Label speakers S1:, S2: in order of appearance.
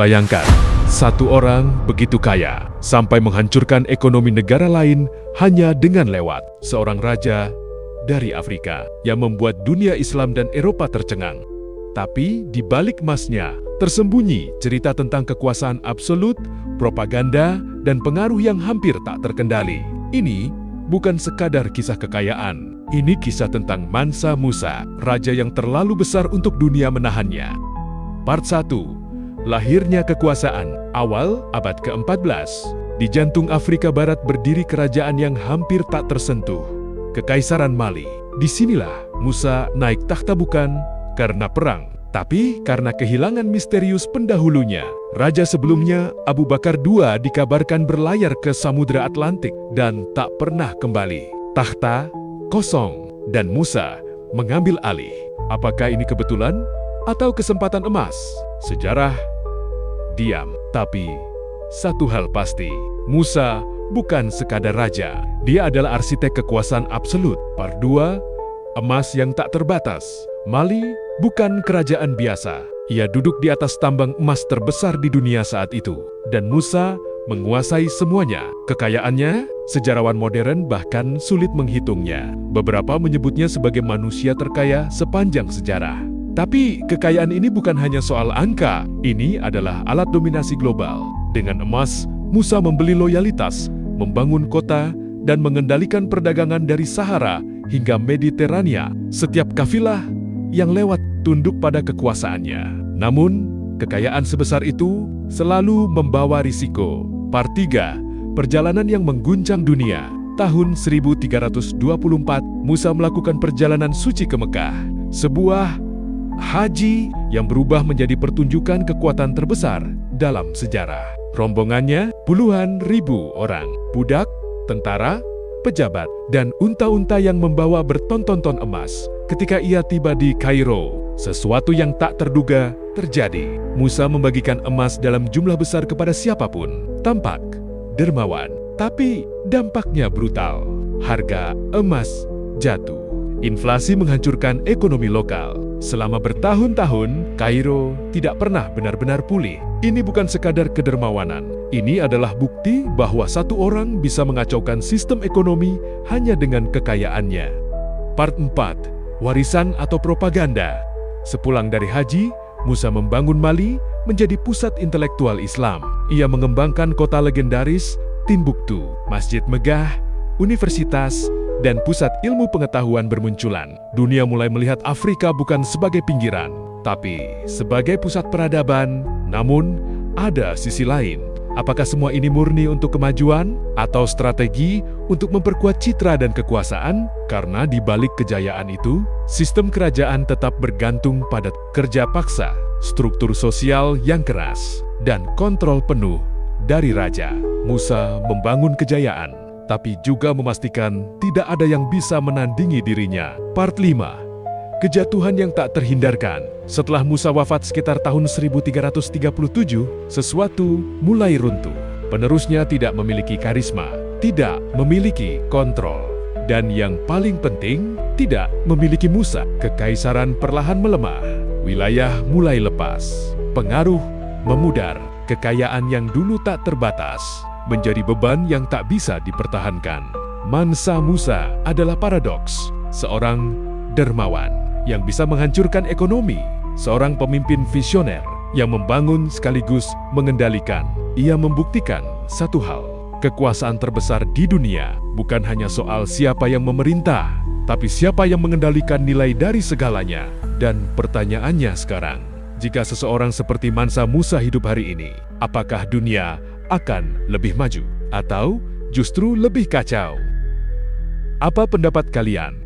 S1: Bayangkan, satu orang begitu kaya, sampai menghancurkan ekonomi negara lain hanya dengan lewat seorang raja dari Afrika yang membuat dunia Islam dan Eropa tercengang. Tapi di balik emasnya, tersembunyi cerita tentang kekuasaan absolut, propaganda, dan pengaruh yang hampir tak terkendali. Ini bukan sekadar kisah kekayaan. Ini kisah tentang Mansa Musa, raja yang terlalu besar untuk dunia menahannya. Part 1. Lahirnya kekuasaan. Awal abad ke-14. Di jantung Afrika Barat berdiri kerajaan yang hampir tak tersentuh, Kekaisaran Mali. Disinilah Musa naik takhta bukan karena perang, tapi karena kehilangan misterius pendahulunya. Raja sebelumnya, Abu Bakar II, dikabarkan berlayar ke Samudra Atlantik dan tak pernah kembali. Takhta kosong dan Musa mengambil alih. Apakah ini kebetulan atau kesempatan emas? Sejarah diam, tapi satu hal pasti, Musa bukan sekadar raja. Dia adalah arsitek kekuasaan absolut. Part 2, emas yang tak terbatas. Mali bukan kerajaan biasa. Ia duduk di atas tambang emas terbesar di dunia saat itu. Dan Musa menguasai semuanya. Kekayaannya, sejarawan modern bahkan sulit menghitungnya. Beberapa menyebutnya sebagai manusia terkaya sepanjang sejarah. Tapi kekayaan ini bukan hanya soal angka. Ini adalah alat dominasi global. Dengan emas, Musa membeli loyalitas, membangun kota, dan mengendalikan perdagangan dari Sahara hingga Mediterania. Setiap kafilah yang lewat tunduk pada kekuasaannya. Namun, kekayaan sebesar itu selalu membawa risiko. Part 3, perjalanan yang mengguncang dunia. Tahun 1324, Musa melakukan perjalanan suci ke Mekah. Sebuah haji yang berubah menjadi pertunjukan kekuatan terbesar dalam sejarah. Rombongannya puluhan ribu orang, budak, tentara, pejabat, dan unta-unta yang membawa berton-ton emas. Ketika ia tiba di Kairo, sesuatu yang tak terduga terjadi. Musa membagikan emas dalam jumlah besar kepada siapapun. Tampak dermawan, tapi dampaknya brutal. Harga emas jatuh. Inflasi menghancurkan ekonomi lokal. Selama bertahun-tahun, Kairo tidak pernah benar-benar pulih. Ini bukan sekadar kedermawanan. Ini adalah bukti bahwa satu orang bisa mengacaukan sistem ekonomi hanya dengan kekayaannya. Part 4. Warisan atau propaganda. Sepulang dari haji, Musa membangun Mali menjadi pusat intelektual Islam. Ia mengembangkan kota legendaris Timbuktu, masjid megah, universitas, dan pusat ilmu pengetahuan bermunculan. Dunia mulai melihat Afrika bukan sebagai pinggiran, tapi sebagai pusat peradaban. Namun, ada sisi lain. Apakah semua ini murni untuk kemajuan atau strategi untuk memperkuat citra dan kekuasaan? Karena di balik kejayaan itu, sistem kerajaan tetap bergantung pada kerja paksa, struktur sosial yang keras, dan kontrol penuh dari raja. Musa membangun kejayaan, tapi juga memastikan tidak ada yang bisa menandingi dirinya. Part 5. Kejatuhan yang tak terhindarkan. Setelah Musa wafat sekitar tahun 1337, sesuatu mulai runtuh. Penerusnya tidak memiliki karisma, tidak memiliki kontrol, dan yang paling penting, tidak memiliki Musa. Kekaisaran perlahan melemah, wilayah mulai lepas, pengaruh memudar, kekayaan yang dulu tak terbatas menjadi beban yang tak bisa dipertahankan. Mansa Musa adalah paradoks, seorang dermawan yang bisa menghancurkan ekonomi, seorang pemimpin visioner yang membangun sekaligus mengendalikan. Ia membuktikan satu hal, kekuasaan terbesar di dunia bukan hanya soal siapa yang memerintah, tapi siapa yang mengendalikan nilai dari segalanya. Dan pertanyaannya sekarang, jika seseorang seperti Mansa Musa hidup hari ini, apakah dunia akan lebih maju atau justru lebih kacau? Apa pendapat kalian?